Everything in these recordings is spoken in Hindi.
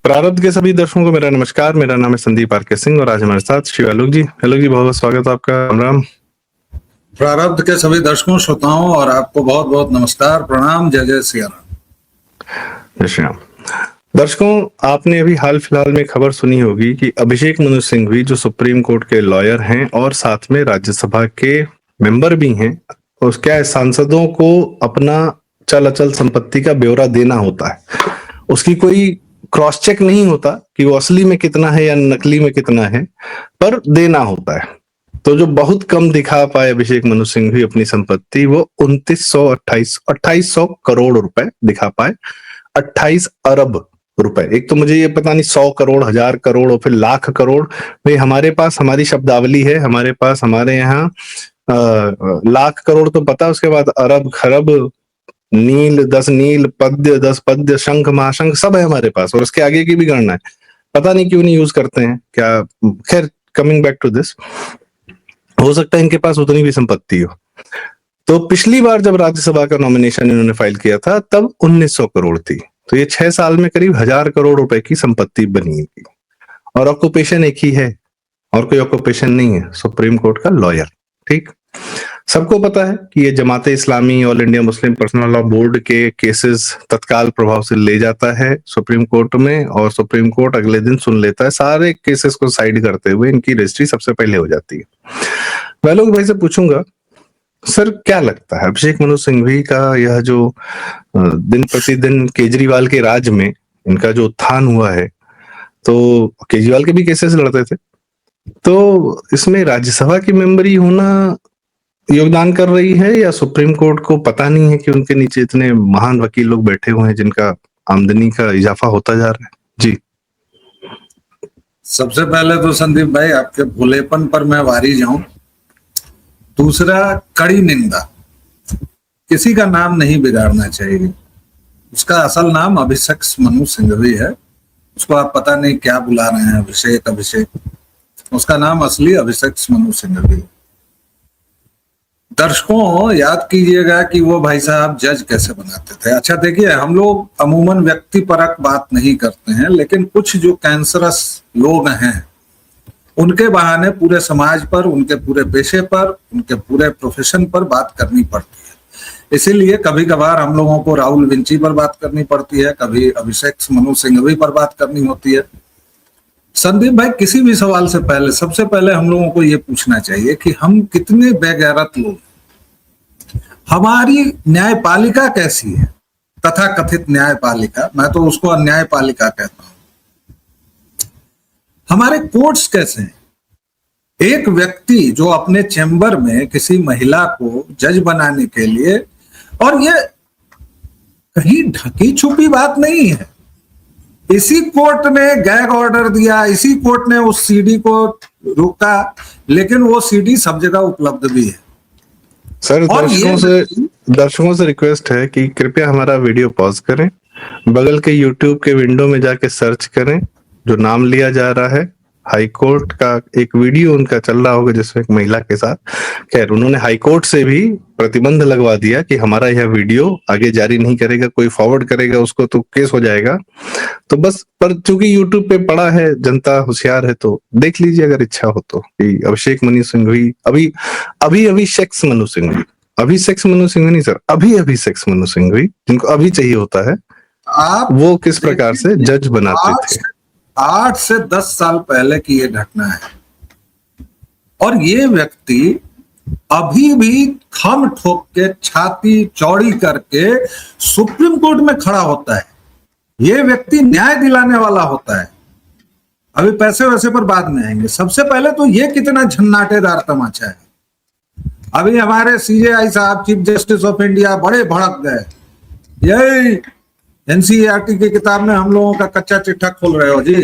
प्रारब्ध के सभी दर्शकों को मेरा नमस्कार। मेरा नाम है संदीप आर.के. सिंह और आज हमारे साथ श्री आलोक जी। आलोक जी, बहुत बहुत स्वागत है आपका। राम राम। प्रारब्ध के सभी दर्शकों श्रोताओं और आपको बहुत बहुत नमस्कार, प्रणाम, जय जय सिया राम। जय श्री राम। दर्शकों, आपने अभी हाल फिलहाल में खबर सुनी होगी कि अभिषेक मनु सिंघवी जो सुप्रीम कोर्ट के लॉयर हैं और साथ में राज्यसभा के मेंबर भी हैं, उस क्या है, सांसदों को अपना चल अचल संपत्ति का ब्यौरा देना होता है। उसकी कोई क्रॉस चेक नहीं होता कि वो असली में कितना है या नकली में कितना है, पर देना होता है। तो जो बहुत कम दिखा पाए अभिषेक मनु सिंघवी अपनी संपत्ति, वो 2800 करोड़ रुपए दिखा पाए। 28 अरब रुपए। एक तो मुझे ये पता नहीं 100 करोड़, 1000 करोड़ और फिर लाख करोड़। भाई हमारे पास हमारी शब्दावली है, हमारे पास हमारे यहाँ लाख करोड़ तो पता, उसके बाद अरब, खरब, नील, 10 नील, पद्य 10 पद्य, शंख महाशंख सब है हमारे पास, और उसके आगे की भी गणना है। पता नहीं क्यों नहीं यूज करते हैं क्या। खैर, कमिंग बैक टू दिस, हो सकता है इनके पास उतनी भी संपत्ति हो। तो पिछली बार जब राज्यसभा का नॉमिनेशन इन्होंने फाइल किया था तब 1900 करोड़ थी। तो ये 6 साल में करीब 1000 करोड़ रुपए की संपत्ति बनी थी। और ऑक्यूपेशन एक ही है, और कोई ऑक्यूपेशन नहीं है, सुप्रीम कोर्ट का लॉयर। ठीक, सबको पता है कि ये Jamaat-e Islami, all India Muslim personal law board के केसेस तत्काल प्रभाव से ले जाता है सुप्रीम कोर्ट में, और सुप्रीम कोर्ट अगले दिन सुन लेता है। सारे केसेस को साइड करते हुए इनकी रजिस्ट्री सबसे पहले हो जाती है। मैं लोग भाई से पूछूंगा, सर क्या लगता है अभिषेक मनु सिंघवी का यह जो दिन प्रतिदिन केजरीवाल के राज में इनका जो उत्थान हुआ है, तो केजरीवाल के भी केसेस लड़ते थे, तो इसमें राज्यसभा की मेंबरी होना योगदान कर रही है, या सुप्रीम कोर्ट को पता नहीं है कि उनके नीचे इतने महान वकील लोग बैठे हुए हैं जिनका आमदनी का इजाफा होता जा रहा है? जी, सबसे पहले तो संदीप भाई आपके भोलेपन पर मैं वारी जाऊं। दूसरा, कड़ी निंदा। किसी का नाम नहीं बिगाड़ना चाहिए। उसका असल नाम अभिषेक मनु सिंघवी है। उसको आप पता नहीं क्या बुला रहे हैं, अभिषेक अभिषेक। उसका नाम असली अभिषेक मनु सिंघवी। दर्शकों, याद कीजिएगा कि वो भाई साहब जज कैसे बनाते थे। अच्छा देखिए, हम लोग अमूमन व्यक्तिपरक बात नहीं करते हैं, लेकिन कुछ जो कैंसरस लोग हैं उनके बहाने पूरे समाज पर, उनके पूरे पेशे पर, उनके पूरे प्रोफेशन पर बात करनी पड़ती है। इसीलिए कभी कभार हम लोगों को राहुल विंची पर बात करनी पड़ती है, कभी अभिषेक मनु सिंघवी पर बात करनी होती है। संदीप भाई, किसी भी सवाल से पहले सबसे पहले हम लोगों को ये पूछना चाहिए कि हम कितने बेगैरत लोग, हमारी न्यायपालिका कैसी है। तथा कथित न्यायपालिका, मैं तो उसको अन्यायपालिका कहता हूं। हमारे कोर्ट्स कैसे हैं। एक व्यक्ति जो अपने चैम्बर में किसी महिला को जज बनाने के लिए, और ये कहीं ढकी छुपी बात नहीं है, इसी कोर्ट ने गैग ऑर्डर दिया, इसी कोर्ट ने उस सीडी को रोका, लेकिन वो सीडी सब जगह उपलब्ध भी है। सर दर्शकों से रिक्वेस्ट है कि कृपया हमारा वीडियो पॉज करें, बगल के यूट्यूब के विंडो में जाके सर्च करें। जो नाम लिया जा रहा है, हाई कोर्ट का एक वीडियो उनका चल रहा होगा जिसमें एक महिला के साथ, खैर उन्होंने हाई कोर्ट से भी प्रतिबंध लगवा दिया कि हमारा यह वीडियो आगे जारी नहीं करेगा, कोई फॉरवर्ड करेगा उसको तो केस हो जाएगा। तो बस, पर चूंकि यूट्यूब पे पड़ा है, जनता होशियार है, तो देख लीजिए अगर इच्छा हो तो। कि अभिषेक मनु सिंघवी अभिषेक मनु सिंघवी, अभिषेक मनु सिंघवी नहीं सर, अभिषेक मनु सिंघवी, जिनको अभी चाहिए होता है, आप वो किस प्रकार से जज बनाते थे। 8 से 10 साल पहले की ये घटना है, और ये व्यक्ति अभी भी थम ठोक के, छाती चौड़ी करके सुप्रीम कोर्ट में खड़ा होता है। ये व्यक्ति न्याय दिलाने वाला होता है। अभी पैसे वैसे पर बाद में आएंगे। सबसे पहले तो ये कितना झन्नाटेदार तमाचा है। अभी हमारे सीजेआई साहब, चीफ जस्टिस ऑफ इंडिया, बड़े भड़क गए। यही एनसीईआरटी की किताब में हम लोगों का कच्चा चिट्ठा खोल रहे हो जी,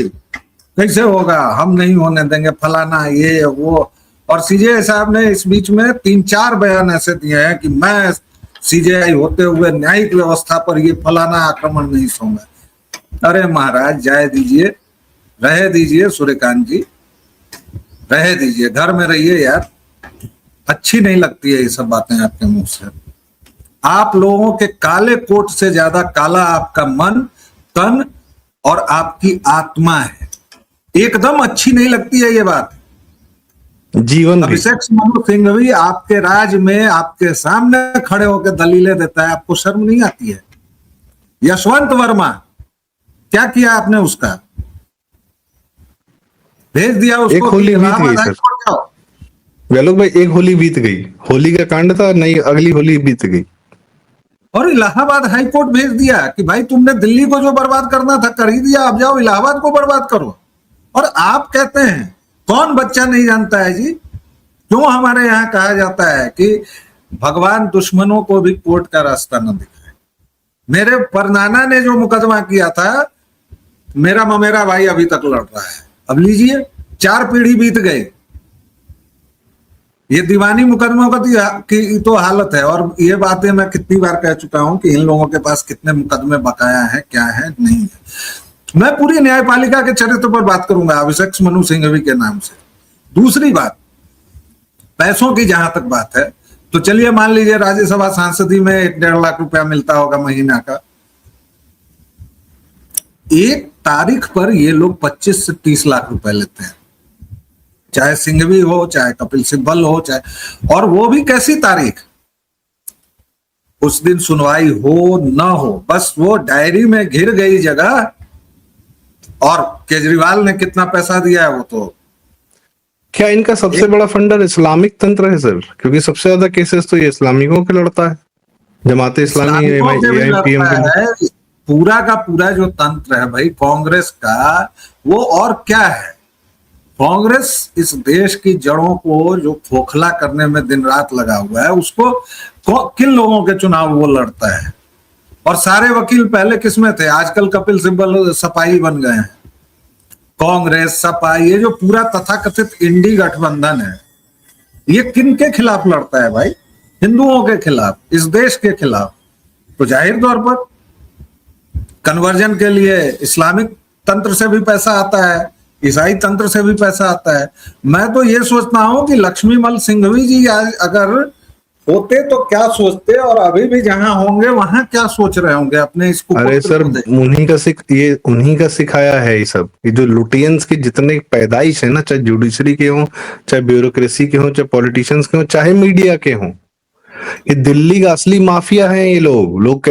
कैसे होगा, हम नहीं होने देंगे, फलाना ये वो। और सीजेआई साहब ने इस बीच में 3-4 बयान ऐसे दिए हैं कि मैं सीजेआई होते हुए न्यायिक व्यवस्था पर ये फलाना आक्रमण नहीं सहूंगा। अरे महाराज, जाए दीजिए, रहे दीजिए, सूर्यकांत जी रहे दीजिए, घर में रहिए यार। अच्छी नहीं लगती है ये सब बातें आपके मुंह से। आप लोगों के काले कोट से ज्यादा काला आपका मन, तन और आपकी आत्मा है। एकदम अच्छी नहीं लगती है ये बात। जीवन भी। अभिषेक मनु सिंघवी आपके राज में आपके सामने खड़े होकर दलीलें देता है, आपको शर्म नहीं आती है? यशवंत वर्मा, क्या किया आपने उसका? भेज दिया उसको। एक होली बीत गई सर। व्यालोक भाई, एक होली बीत गई, होली का कांड था, नई अगली होली बीत गई। और इलाहाबाद हाई कोर्ट भेज दिया कि भाई तुमने दिल्ली को जो बर्बाद करना था कर ही दिया, अब जाओ इलाहाबाद को बर्बाद करो। और आप कहते हैं, कौन बच्चा नहीं जानता है जी? क्यों हमारे यहाँ कहा जाता है कि भगवान दुश्मनों को भी कोर्ट का रास्ता न दिखाए। मेरे परनाना ने जो मुकदमा किया था, मेरा ममेरा भाई अभी तक लड़ रहा है। अब लीजिए, 4 पीढ़ी बीत गए। ये दीवानी मुकदमों की तो हालत है। और ये बातें मैं कितनी बार कह चुका हूं कि इन लोगों के पास कितने मुकदमे बकाया है, क्या है, नहीं है। मैं पूरी न्यायपालिका के चरित्र पर बात करूंगा अभिषेक मनु सिंघवी के नाम से। दूसरी बात, पैसों की जहां तक बात है, तो चलिए मान लीजिए राज्यसभा सांसदी में 1.5 लाख रुपया मिलता होगा महीना का। एक तारीख पर ये लोग 25 से 30 लाख रुपए लेते हैं, चाहे सिंघवी हो, चाहे कपिल सिब्बल हो, चाहे, और वो भी कैसी तारीख? उस दिन सुनवाई हो ना हो, बस वो डायरी में घिर गई जगह। और केजरीवाल ने कितना पैसा दिया है वो तो। क्या इनका सबसे बड़ा फंडर इस्लामिक तंत्र है सर? क्योंकि सबसे ज्यादा केसेस तो ये इस्लामिकों के लड़ता है, जमाते इस्लामी, एआईपीएम के। पूरा का पूरा जो तंत्र है भाई कांग्रेस का, वो और क्या है? कांग्रेस इस देश की जड़ों को जो खोखला करने में दिन रात लगा हुआ है, उसको किन लोगों के चुनाव वो लड़ता है। और सारे वकील पहले किसमें थे? आजकल कपिल सिब्बल सपाई बन गए हैं। कांग्रेस, सपा, ये जो पूरा तथाकथित इंडी गठबंधन है, ये किन के खिलाफ लड़ता है भाई? हिंदुओं के खिलाफ, इस देश के खिलाफ। तो जाहिर तौर पर कन्वर्जन के लिए इस्लामिक तंत्र से भी पैसा आता है, ईसाई तंत्र से भी पैसा आता है। मैं तो ये सोचता हूं कि लक्ष्मीमल सिंघवी जी अगर होते तो क्या सोचते, और अभी भी जहां होंगे वहां क्या सोच रहे होंगे अपने इसको। अरे सर, उन्हीं का सिखाया है ये सब। ये जो लुटियंस की जितने पैदाइश है ना, चाहे जुडिशरी के हों, चाहे ब्यूरोक्रेसी के हों, चाहे पॉलिटिशियंस के हों, चाहे मीडिया के हों, ये दिल्ली का असली माफिया है। ये लोग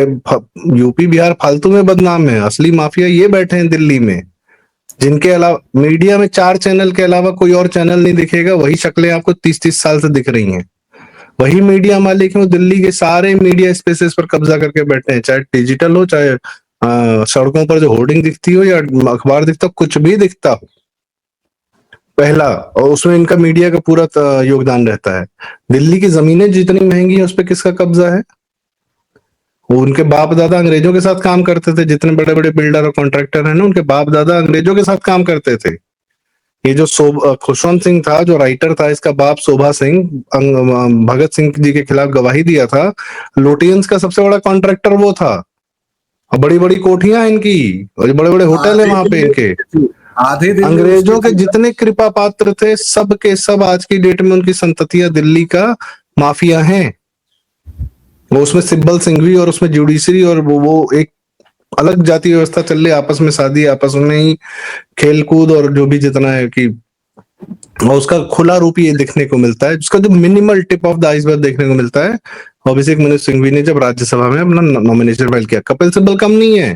यूपी बिहार फालतू में बदनाम है, असली माफिया ये बैठे हैं दिल्ली में, जिनके अलावा मीडिया में 4 चैनल के अलावा कोई और चैनल नहीं दिखेगा। वही शक्लें आपको 30-30 साल से दिख रही हैं। वही मीडिया मालिक है, दिल्ली के सारे मीडिया स्पेसेस पर कब्जा करके बैठे हैं, चाहे डिजिटल हो, चाहे सड़कों पर जो होर्डिंग दिखती हो या अखबार दिखता हो, कुछ भी दिखता हो, पहला, और उसमें इनका मीडिया का पूरा योगदान रहता है। दिल्ली की जमीनें जितनी महंगी है, उस पर किसका कब्जा है? उनके बाप दादा अंग्रेजों के साथ काम करते थे। जितने बड़े बड़े बिल्डर और कॉन्ट्रैक्टर हैं ना, उनके बाप दादा अंग्रेजों के साथ काम करते थे। ये जो खुशवंत सिंह था, जो राइटर था, इसका बाप शोभा सिंह भगत सिंह जी के खिलाफ गवाही दिया था। लुटियंस का सबसे बड़ा कॉन्ट्रैक्टर वो था। और बड़ी बड़ी कोठियां इनकी, और बड़े बड़े होटल है वहां पे इनके। अंग्रेजों के जितने कृपा पात्र थे, सब के सब आज की डेट में उनकी संततियां दिल्ली का माफिया हैं। वो उसमें सिब्बल सिंघवी और उसमें जुडिशरी और वो एक अलग जाति व्यवस्था चल रही, आपस में शादी, आपस में ही खेल कूद और जो भी जितना है कि, और उसका खुला रूप ये देखने को मिलता है, जिसका जो minimal tip of the iceberg देखने को मिलता है। अभिषेक मनु सिंघवी ने जब राज्यसभा में अपना नॉमिनेशन फाइल किया, कपिल सिब्बल कम नहीं है।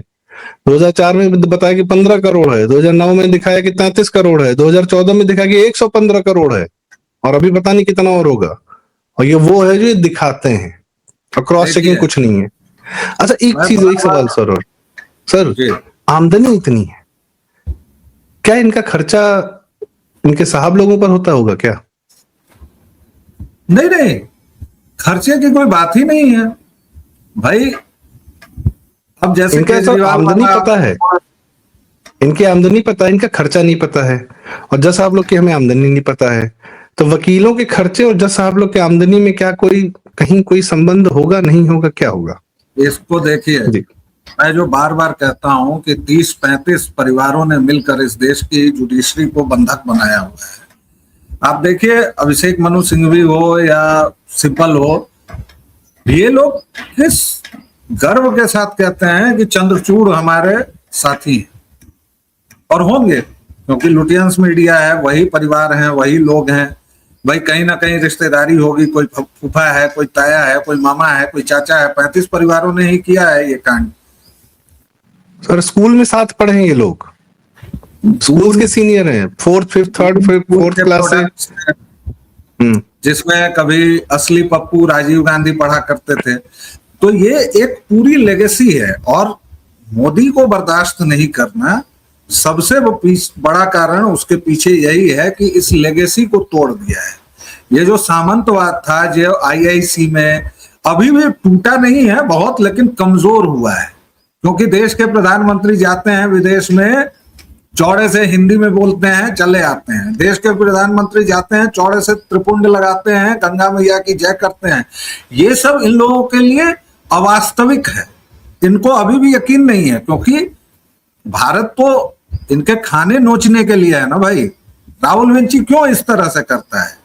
2004 में बताया कि 15 करोड़ है, 2009 में दिखाया कि 33 करोड़ है, 2014 में दिखाया कि 115 करोड़ है, और अभी पता नहीं कितना और होगा। और ये वो है जो ये दिखाते हैं, और क्रॉस चेकिंग कुछ नहीं है। अच्छा, एक सवाल सर, आमदनी इतनी है, क्या इनका खर्चा इनके साहब लोगों पर होता होगा क्या? नहीं, खर्चे की कोई बात ही नहीं है भाई। अब जैसे इनका आमदनी पता है, इनकी आमदनी पता है, इनका खर्चा नहीं पता है। और जज साहब लोग की हमें आमदनी नहीं पता है। तो वकीलों के खर्चे और जज साहब लोग की आमदनी में क्या कहीं कोई संबंध होगा, नहीं होगा, क्या होगा? इसको देखिए, मैं जो बार बार कहता हूं कि 30-35 परिवारों ने मिलकर इस देश की जुडिशरी को बंधक बनाया हुआ है। आप देखिए, अभिषेक मनु सिंघवी हो या सिब्बल हो, ये लोग किस गर्व के साथ कहते हैं कि चंद्रचूड़ हमारे साथी हैं। और होंगे, क्योंकि लुटियंस मीडिया है, वही परिवार हैं, वही लोग हैं भाई। कहीं ना कहीं रिश्तेदारी होगी, कोई फूफा है, कोई ताया है, कोई मामा है, कोई चाचा है। 35 परिवारों ने ही किया है ये कांड। सर स्कूल में साथ पढ़े हैं ये लोग, स्कूल के सीनियर हैं, fourth fifth third fourth class से। जिसमें कभी असली पप्पू राजीव गांधी पढ़ा करते थे। तो ये एक पूरी लेगेसी है, और मोदी को बर्दाश्त नहीं करना सबसे बड़ा कारण उसके पीछे यही है कि इस लेगेसी को तोड़ दिया है। ये जो सामंतवाद था, जो आईआईसी में अभी भी टूटा नहीं है बहुत, लेकिन कमजोर हुआ है। क्योंकि देश के प्रधानमंत्री जाते हैं विदेश में, चौड़े से हिंदी में बोलते हैं, चले आते हैं। देश के प्रधानमंत्री जाते हैं, चौड़े से त्रिपुंड लगाते हैं, गंगा मैया की जय करते हैं। ये सब इन लोगों के लिए अवास्तविक है, इनको अभी भी यकीन नहीं है। क्योंकि भारत तो इनके खाने नोचने के लिए है ना भाई। राहुल विंची क्यों इस तरह से करता है?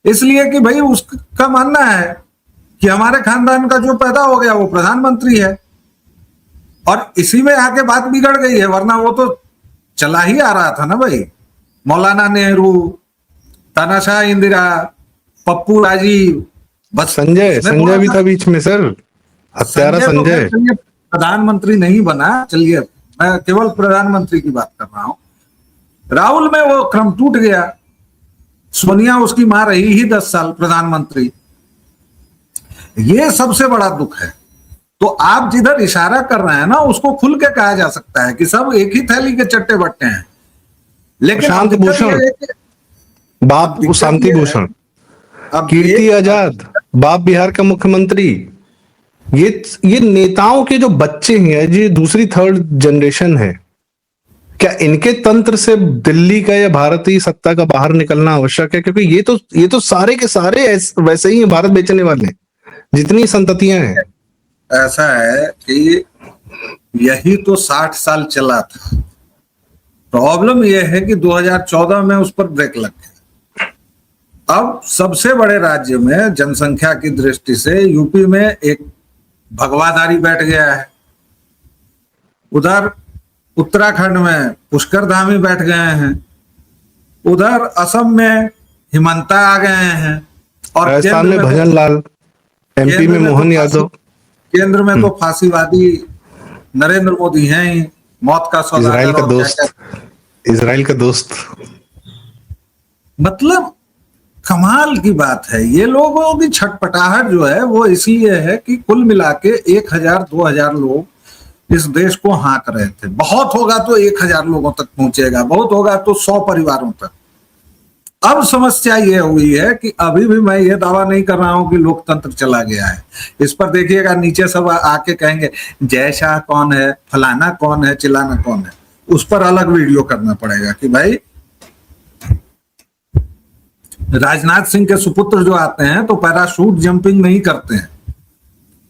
इसलिए कि भाई उसका मानना है कि हमारे खानदान का जो पैदा हो गया वो प्रधानमंत्री है, और इसी में आके बात बिगड़ गई है। वरना वो तो चला ही आ रहा था ना भाई। मौलाना नेहरू, तानाशाह इंदिरा, पप्पू राजीव, बस संजय भी था बीच में सर, हत्यारा संजय। तो प्रधानमंत्री नहीं बना, चलिए मैं केवल प्रधानमंत्री की बात कर रहा हूं। राहुल में वो क्रम टूट गया। सोनिया उसकी मां रही ही 10 साल प्रधानमंत्री। ये सबसे बड़ा दुख है। तो आप जिधर इशारा कर रहे हैं ना, उसको खुल के कहा जा सकता है कि सब एक ही थैली के चट्टे बट्टे हैं। लेकिन शांति भूषण बाप, शांति भूषण, कीर्ति आजाद बाप बिहार का मुख्यमंत्री, ये नेताओं के जो बच्चे हैं, ये दूसरी थर्ड जनरेशन है। क्या इनके तंत्र से दिल्ली का या भारतीय सत्ता का बाहर निकलना आवश्यक है? क्योंकि ये तो सारे के सारे वैसे ही भारत बेचने वाले जितनी संततियां हैं। ऐसा है कि यही तो 60 साल चला था। प्रॉब्लम यह है कि 2014 में उस पर ब्रेक लग गया। अब सबसे बड़े राज्य में जनसंख्या की दृष्टि से यूपी में एक भगवाधारी बैठ गया है, उधर उत्तराखंड में पुष्कर धामी बैठ गए हैं, उधर असम में हिमंता आ गए हैं, और राजस्थान में भजन लाल, एमपी में मोहन यादव, केंद्र में तो फांसीवादी नरेंद्र मोदी हैं ही, मौत का सौदागर, इजराइल का दोस्त। मतलब कमाल की बात है। ये लोगों की छटपटाहट जो है वो इसलिए है कि कुल मिला के 1000-2000 लोग इस देश को हाँक रहे थे। बहुत होगा तो 1000 लोगों तक पहुंचेगा, बहुत होगा तो 100 परिवारों तक। अब समस्या ये हुई है कि अभी भी मैं ये दावा नहीं कर रहा हूं कि लोकतंत्र चला गया है। इस पर देखिएगा नीचे सब आके कहेंगे जय शाह कौन है, फलाना कौन है, चिल्लाना कौन है। उस पर अलग वीडियो करना पड़ेगा कि भाई राजनाथ सिंह के सुपुत्र जो आते हैं तो पैराशूट जंपिंग नहीं करते हैं,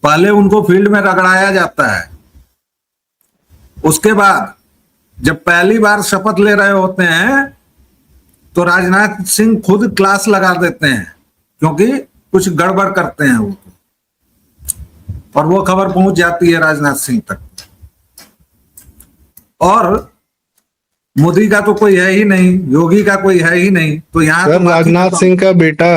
पहले उनको फील्ड में रगड़ाया जाता है। उसके बाद जब पहली बार शपथ ले रहे होते हैं तो राजनाथ सिंह खुद क्लास लगा देते हैं, क्योंकि कुछ गड़बड़ करते हैं वो, और वो खबर पहुंच जाती है राजनाथ सिंह तक। और मोदी का तो कोई है ही नहीं, योगी का कोई है ही नहीं। तो यहाँ तो राजनाथ सिंह का बेटा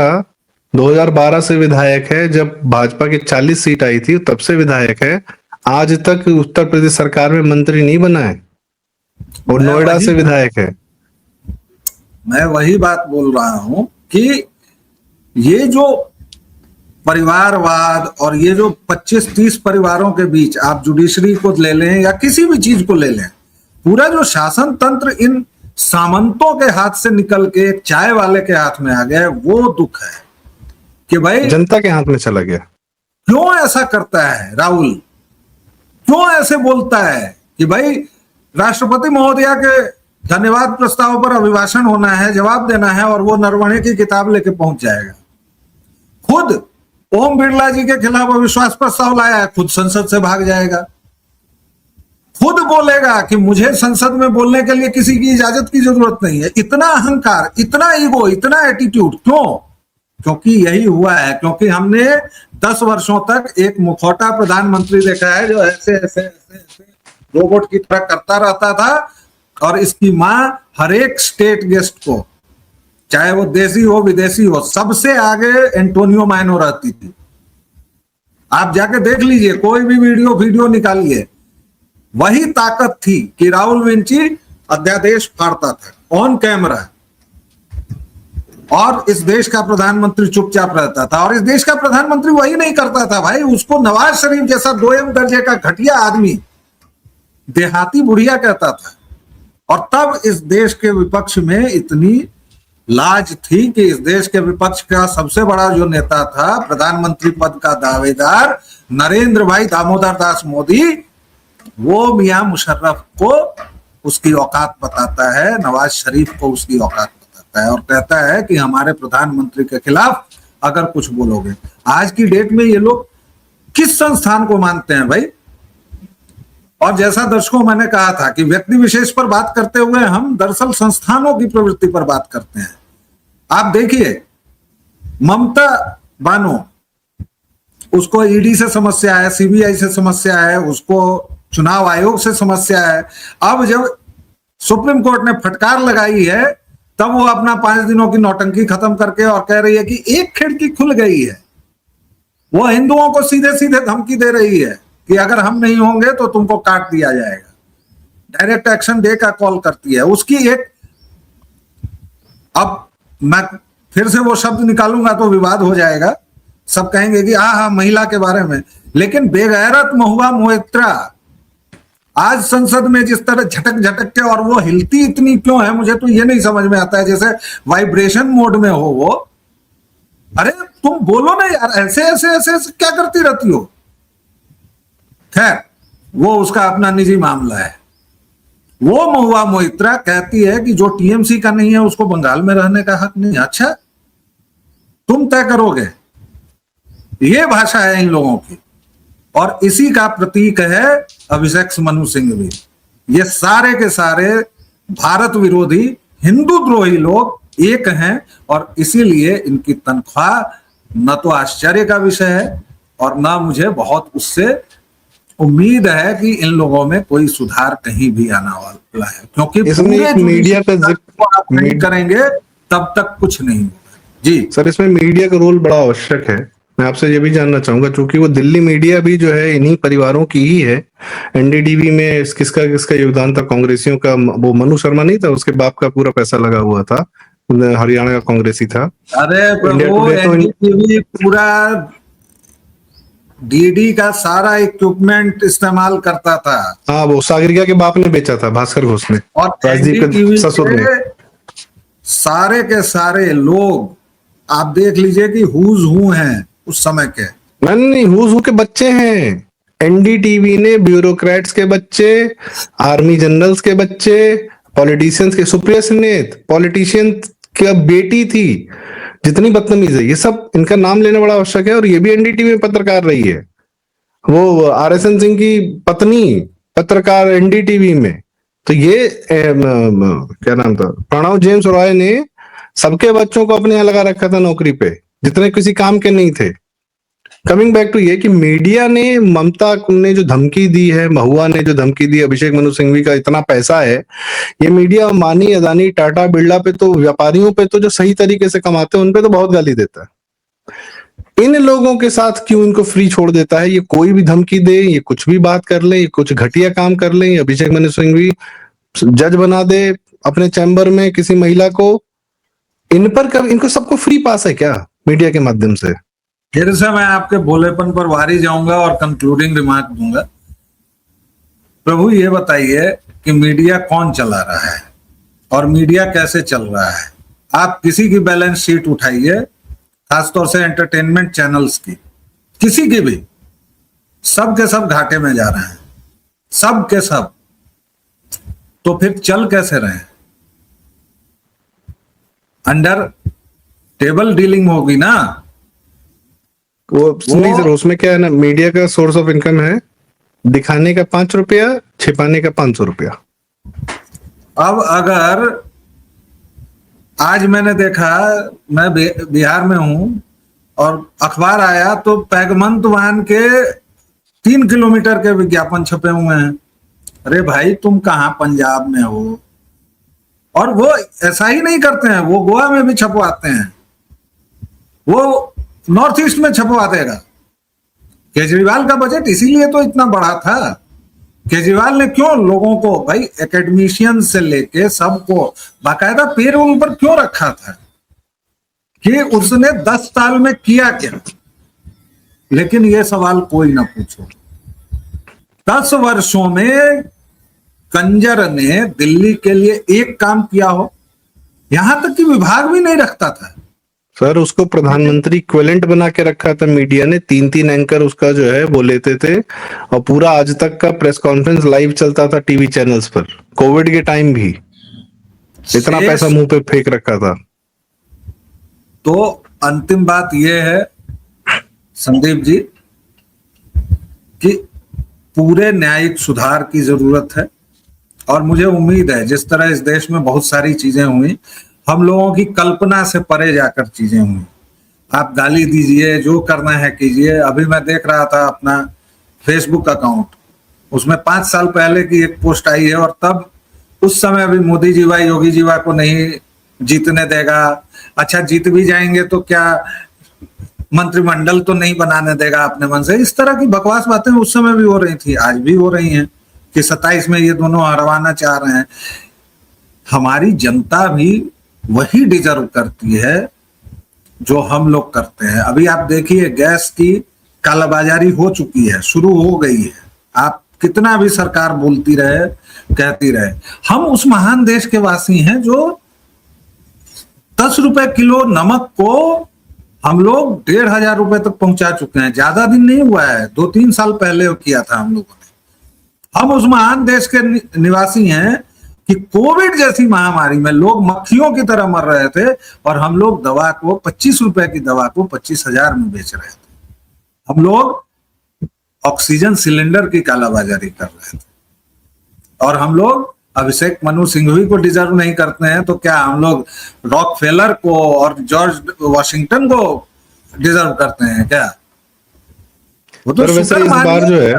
2012 से विधायक है, जब भाजपा की 40 सीट आई थी तब से विधायक है। आज तक उत्तर प्रदेश सरकार में मंत्री नहीं बना है, और नोएडा से विधायक है। मैं वही बात बोल रहा हूं कि ये जो परिवारवाद और ये जो 25-30 परिवारों के बीच, आप जुडिशरी को ले लें या किसी भी चीज को ले लें, पूरा जो शासन तंत्र इन सामंतों के हाथ से निकल के एक चाय वाले के हाथ में आ गया, वो दुख है कि भाई जनता के हाथ में चला गया। क्यों ऐसा करता है राहुल? क्यों ऐसे बोलता है कि भाई राष्ट्रपति महोदया के धन्यवाद प्रस्ताव पर अभिभाषण होना है, जवाब देना है, और वो नरवणे की किताब लेके पहुंच जाएगा। खुद ओम बिरला जी के खिलाफ अविश्वास प्रस्ताव लाया है, खुद संसद से भाग जाएगा, खुद बोलेगा कि मुझे संसद में बोलने के लिए किसी की इजाजत की जरूरत नहीं है। इतना अहंकार, इतना ईगो, इतना एटीट्यूड क्यों? क्योंकि यही हुआ है। क्योंकि हमने 10 वर्षों तक एक मुखौटा प्रधानमंत्री देखा है जो ऐसे ऐसे ऐसे ऐसे रोबोट की तरह करता रहता था, और इसकी माँ हर एक स्टेट गेस्ट को, चाहे वो देसी हो विदेशी हो, सबसे आगे एंटोनियो माइनो रहती थी। आप जाके देख लीजिए, कोई भी वीडियो निकालिए, वही ताकत थी कि राहुल विंची अध्यादेश फाड़ता था ऑन कैमरा, और इस देश का प्रधानमंत्री चुपचाप रहता था। और इस देश का प्रधानमंत्री वही नहीं करता था भाई, उसको नवाज शरीफ जैसा 2M दर्जे का घटिया आदमी देहाती बुढ़िया कहता था। और तब इस देश के विपक्ष में इतनी लाज थी कि इस देश के विपक्ष का सबसे बड़ा जो नेता था, प्रधानमंत्री पद का दावेदार नरेंद्र भाई दामोदर दास मोदी, वो मियां मुशर्रफ को उसकी औकात बताता है, नवाज शरीफ को उसकी औकात बताता है, और कहता है कि हमारे प्रधानमंत्री के खिलाफ अगर कुछ बोलोगे। आज की डेट में ये लोग किस संस्थान को मानते हैं भाई? और जैसा दर्शकों मैंने कहा था कि व्यक्ति विशेष पर बात करते हुए हम दरअसल संस्थानों की प्रवृत्ति पर बात करते हैं। आप देखिए, ममता बानो, उसको ईडी से समस्या है, सीबीआई से समस्या है, उसको चुनाव आयोग से समस्या है। अब जब सुप्रीम कोर्ट ने फटकार लगाई है, तब वो अपना 5 दिनों की नौटंकी खत्म करके और कह रही है कि एक खिड़की खुल गई है। वो हिंदुओं को सीधे सीधे धमकी दे रही है कि अगर हम नहीं होंगे तो तुमको काट दिया जाएगा। डायरेक्ट एक्शन डे का कॉल करती है। उसकी एक, अब मैं फिर से वो शब्द निकालूंगा तो विवाद हो जाएगा, सब कहेंगे कि हाँ महिला के बारे में, लेकिन बेगैरत महुआ मोइत्रा आज संसद में जिस तरह झटक झटक के, और वो हिलती इतनी क्यों है मुझे तो ये नहीं समझ में आता है, जैसे वाइब्रेशन मोड में हो वो। अरे तुम बोलो ना यार, ऐसे ऐसे ऐसे, ऐसे क्या करती रहती हो? खैर, वो उसका अपना निजी मामला है। वो महुआ मोइत्रा कहती है कि जो टीएमसी का नहीं है उसको बंगाल में रहने का हक नहीं। अच्छा, तुम तय करोगे? ये भाषा है इन लोगों की, और इसी का प्रतीक है अभिषेक मनु सिंघवी। ये सारे के सारे भारत विरोधी हिंदू द्रोही लोग एक हैं, और इसीलिए इनकी तनख्वाह न तो आश्चर्य का विषय है और ना मुझे बहुत उससे उम्मीद है कि इन लोगों में कोई सुधार कहीं भी आने वाला है, क्योंकि इसमें मीडिया का आप नहीं करेंगे तब तक कुछ नहीं होगा। जी सर, इसमें मीडिया का रोल बड़ा आवश्यक है। मैं आपसे ये भी जानना चाहूंगा, क्योंकि वो दिल्ली मीडिया भी जो है इन्हीं परिवारों की ही है। एनडीटीवी में किसका किसका योगदान था? कांग्रेसियों का, वो मनु शर्मा नहीं था, उसके बाप का पूरा पैसा लगा हुआ था, हरियाणा का कांग्रेसी था। अरे वो एनडीटीवी पूरा डीडी का सारा इक्विपमेंट इस्तेमाल करता था। हाँ, वो सागरिका के बाप ने बेचा था, भास्कर घोष ने, और राजदीप के ससुर ने। सारे के सारे लोग आप देख लीजिए कि हुज हू हैं उस समय के। नहीं, हुज हू के बच्चे हैं। एनडीटीवी ने ब्यूरोक्रेट्स के बच्चे, आर्मी जनरल्स के बच्चे, पॉलिटिशियंस के, सुप्रिया सिन्नेत पॉलिटिशियन की बेटी थी। जितनी बदतमीज है, ये सब इनका नाम लेना बड़ा आवश्यक है। और ये भी एनडीटीवी में पत्रकार रही है। वो आरएसएन सिंह की पत्नी पत्रकार एनडीटीवी में। तो ये क्या नाम था, प्रणव जेम्स रॉय ने सबके बच्चों को अपने यहाँ लगा रखा था नौकरी पे, जितने किसी काम के नहीं थे। कमिंग बैक टू ये कि मीडिया ने, ममता ने जो धमकी दी है, महुआ ने जो धमकी दी, अभिषेक मनु सिंघवी का इतना पैसा है, ये मीडिया मानी, अदानी, टाटा, बिरला पे तो, व्यापारियों पे तो, जो सही तरीके से कमाते हैं उन पे तो बहुत गाली देता है। इन लोगों के साथ क्यों इनको फ्री छोड़ देता है? ये कोई भी धमकी दे, ये कुछ भी बात कर ले, ये कुछ घटिया काम कर ले, अभिषेक मनु सिंघवी जज बना दे अपने चैम्बर में किसी महिला को, इन पर कब, इनको सबको फ्री पास है क्या मीडिया के माध्यम से? फिर से मैं आपके भोलेपन पर वारी जाऊंगा और कंक्लूडिंग रिमार्क दूंगा। प्रभु ये बताइए कि मीडिया कौन चला रहा है और मीडिया कैसे चल रहा है? आप किसी की बैलेंस शीट उठाइए, खासतौर से एंटरटेनमेंट चैनल्स की, किसी की भी, सब के सब घाटे में जा रहे हैं, सब के सब। तो फिर चल कैसे रहे हैं? अंडर टेबल डीलिंग होगी ना। वो नहीं सर, उसमें क्या है ना, मीडिया का सोर्स ऑफ इनकम है दिखाने का 5 रुपया, छिपाने का 500 रुपया। अब अगर आज मैंने देखा, मैं बिहार में हूं और अखबार आया तो पैगमंत वाहन के 3 किलोमीटर के विज्ञापन छपे हुए हैं। अरे भाई, तुम कहां पंजाब में हो, और वो ऐसा ही नहीं करते हैं, वो गोवा में भी छपवाते हैं, वो नॉर्थ ईस्ट में छपवा देगा। केजरीवाल का बजट इसीलिए तो इतना बड़ा था। केजरीवाल ने क्यों लोगों को, भाई एकेडमिशियन से लेके सबको बाकायदा पेरोल पर क्यों रखा था कि उसने 10 साल में किया क्या? लेकिन ये सवाल कोई ना पूछो। 10 वर्षों में कंजर ने दिल्ली के लिए एक काम किया हो? यहां तक कि विभाग भी नहीं रखता था सर। उसको प्रधानमंत्री इक्विवेलेंट बना के रखा था मीडिया ने, 3-3 एंकर उसका जो है वो लेते थे, और पूरा आज तक का प्रेस कॉन्फ्रेंस लाइव चलता था टीवी चैनल्स पर। कोविड के टाइम भी इतना पैसा मुंह पे फेंक रखा था। तो अंतिम बात यह है संदीप जी कि पूरे न्यायिक सुधार की जरूरत है, और मुझे उम्मीद है जिस तरह इस देश में बहुत सारी चीजें हुई, हम लोगों की कल्पना से परे जाकर चीजें हुई। आप गाली दीजिए, जो करना है कीजिए। अभी मैं देख रहा था अपना फेसबुक अकाउंट, उसमें 5 साल पहले की एक पोस्ट आई है, और तब उस समय भी मोदी जी वा योगी जी वा को नहीं जीतने देगा, अच्छा जीत भी जाएंगे तो क्या मंत्रिमंडल तो नहीं बनाने देगा अपने मन से। इस तरह की बकवास बातें उस समय भी हो रही थी, आज भी हो रही हैं कि 27 में ये दोनों हरवाना चाह रहे हैं। हमारी जनता भी वही डिजर्व करती है जो हम लोग करते हैं। अभी आप देखिए, गैस की कालाबाजारी हो चुकी है, शुरू हो गई है। आप कितना भी सरकार बोलती रहे, कहती रहे, हम उस महान देश के वासी हैं जो 10 रुपए किलो नमक को हम लोग 1,500 रुपए तक पहुंचा चुके हैं। ज्यादा दिन नहीं हुआ है, 2-3 साल पहले किया था हम लोगों ने। हम उस महान देश के निवासी हैं कि कोविड जैसी महामारी में लोग मक्खियों की तरह मर रहे थे, और हम लोग दवा को 25 रुपए की दवा को 25,000 में बेच रहे थे। हम लोग ऑक्सीजन सिलेंडर की कालाबाजारी कर रहे थे, और हम लोग अभिषेक मनु सिंघवी को डिजर्व नहीं करते हैं तो क्या हम लोग रॉकफेलर को और जॉर्ज वॉशिंगटन को डिजर्व करते हैं क्या? वो तो वैसे इस बार जो है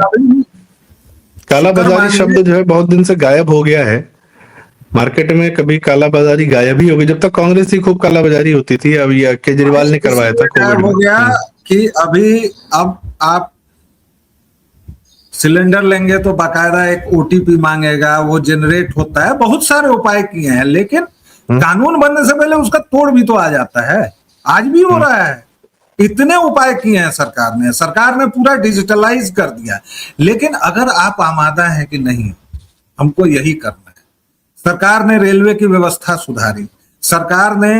कालाबाजारी शब्द जो है बहुत दिन से गायब हो गया है मार्केट में। कभी कालाबाजारी गायब ही हो गई, जब तक कांग्रेस ही खूब कालाबाजारी होती थी। अब ये केजरीवाल ने करवाया था कोविड हो गया कि अभी अब आप सिलेंडर लेंगे तो बाकायदा एक ओटीपी मांगेगा, वो जनरेट होता है। बहुत सारे उपाय किए हैं, लेकिन कानून बनने से पहले उसका तोड़ भी तो आ जाता है। आज भी हो रहा है। इतने उपाय किए हैं सरकार ने पूरा डिजिटलाइज कर दिया। लेकिन अगर आप आमादा हैं कि नहीं हमको यही करना है, सरकार ने रेलवे की व्यवस्था सुधारी, सरकार ने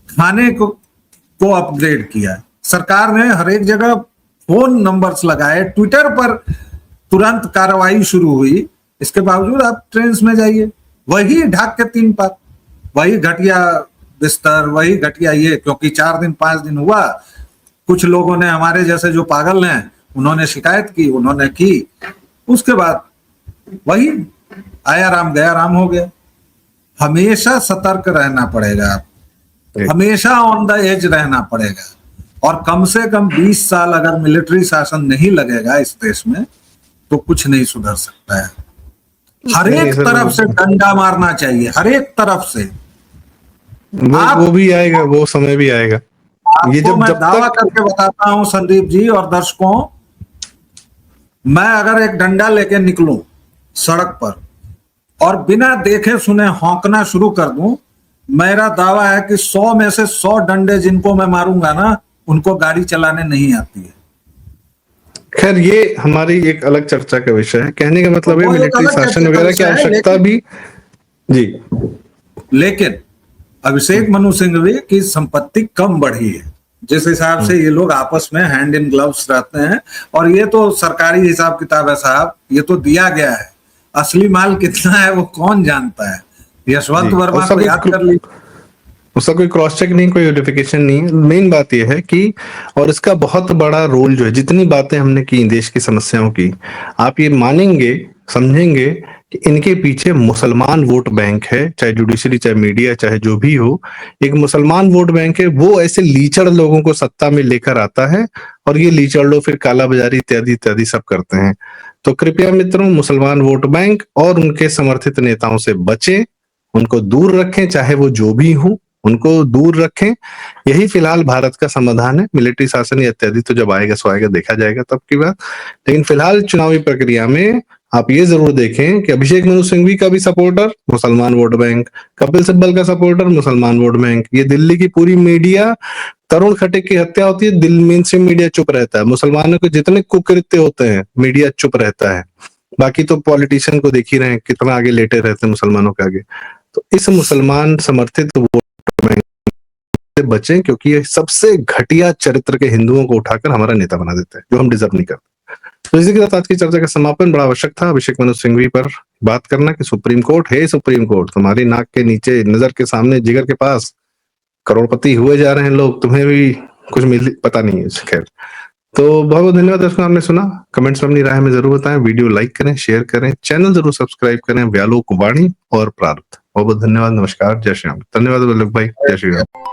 खाने को अपग्रेड किया, सरकार ने हर एक जगह फोन नंबर्स लगाए, ट्विटर पर तुरंत कार्रवाई शुरू हुई। इसके बावजूद आप ट्रेन में जाइए, वही ढाक के 3 पात, वही घटिया बिस्तर, वही घटिया ये, क्योंकि 4 दिन 5 दिन हुआ। कुछ लोगों ने, हमारे जैसे जो पागल हैं, उन्होंने शिकायत की, उन्होंने की, उसके बाद वही आया राम गया राम हो गया। हमेशा सतर्क रहना पड़ेगा, हमेशा ऑन द एज रहना पड़ेगा। और कम से कम 20 साल अगर मिलिट्री शासन नहीं लगेगा इस देश में तो कुछ नहीं सुधर सकता है। हर एक तरफ से डंडा मारना चाहिए, हर एक तरफ से। वो भी आएगा, वो समय भी आएगा। ये जब मैं दावा करके बताता हूं संदीप जी और दर्शकों, मैं अगर एक डंडा लेके निकलूं सड़क पर और बिना देखे सुने हौंकना शुरू कर दूं, मेरा दावा है कि 100 में से 100 डंडे जिनको मैं मारूंगा ना, उनको गाड़ी चलाने नहीं आती है। खैर ये हमारी एक अलग चर्चा का विषय है। कहने का मतलब है मिलिट्री शासन वगैरह की आवश्यकता भी जी। लेकिन अभिषेक मनु सिंघवी की संपत्ति कम बढ़ी है, जिस हिसाब से ये लोग आपस में हैंड इन ग्लव्स रहते हैं। और ये तो सरकारी हिसाब किताब है साहब, ये तो दिया गया है। असली माल कितना है वो कौन जानता है? यशवंत वर्मा को याद कर ली, उसका कोई क्रॉस चेक नहीं, कोई वेरिफिकेशन नहीं है। मेन बात यह है कि, और इसका बहुत बड़ा रोल जो है, जितनी बातें हमने की देश की समस्याओं की, आप ये मानेंगे, समझेंगे कि इनके पीछे मुसलमान वोट बैंक है। चाहे जुडिशरी, चाहे मीडिया, चाहे जो भी हो, एक मुसलमान वोट बैंक है। वो ऐसे लीचड़ लोगों को सत्ता में लेकर आता है, और ये लीचड़ लोग फिर कालाबाजारी इत्यादि इत्यादि सब करते हैं। तो कृपया मित्रों, मुसलमान वोट बैंक और उनके समर्थित नेताओं से बचें, उनको दूर रखें, चाहे वो जो भी हो, उनको दूर रखें। यही फिलहाल भारत का समाधान है। मिलिट्री शासन या इत्यादि तो जब आएगा सो आएगा, देखा जाएगा तब की बात। लेकिन फिलहाल चुनावी प्रक्रिया में आप ये जरूर देखें कि अभिषेक मनु सिंघवी का भी सपोर्टर मुसलमान वोट बैंक, कपिल सिब्बल का सपोर्टर मुसलमान वोट बैंक। ये दिल्ली की पूरी मीडिया, तरुण खटीक की हत्या होती है, दिल्ली मेन स्ट्रीम मीडिया चुप रहता है। मुसलमानों के जितने कुकृत्य होते हैं मीडिया चुप रहता है। बाकी तो पॉलिटिशियन को देख ही रहे हैं कितना आगे लेटे रहते हैं मुसलमानों के आगे। तो इस मुसलमान समर्थित वोट बैंक से बचें, क्योंकि ये सबसे घटिया चरित्र के हिंदुओं को उठाकर हमारा नेता बना देते हैं, जो हम डिजर्व नहीं करते। तो इसी के साथ आज की चर्चा का समापन बड़ा आवश्यक था अभिषेक मनु सिंघवी पर बात करना कि सुप्रीम कोर्ट है, सुप्रीम कोर्ट तुम्हारी नाक के नीचे, नजर के सामने, जिगर के पास करोड़पति हुए जा रहे हैं लोग, तुम्हें भी कुछ मिल पता नहीं है। खैर, तो बहुत बहुत धन्यवाद दर्शकों, आपने सुना। कमेंट्स में अपनी राय में जरूर बताएं, वीडियो लाइक करें, शेयर करें, चैनल जरूर सब्सक्राइब करें। व्यालोक वाणी और प्रारब्ध। बहुत बहुत धन्यवाद, नमस्कार, जय श्री राम। धन्यवाद वल्लभ भाई, जय श्री राम।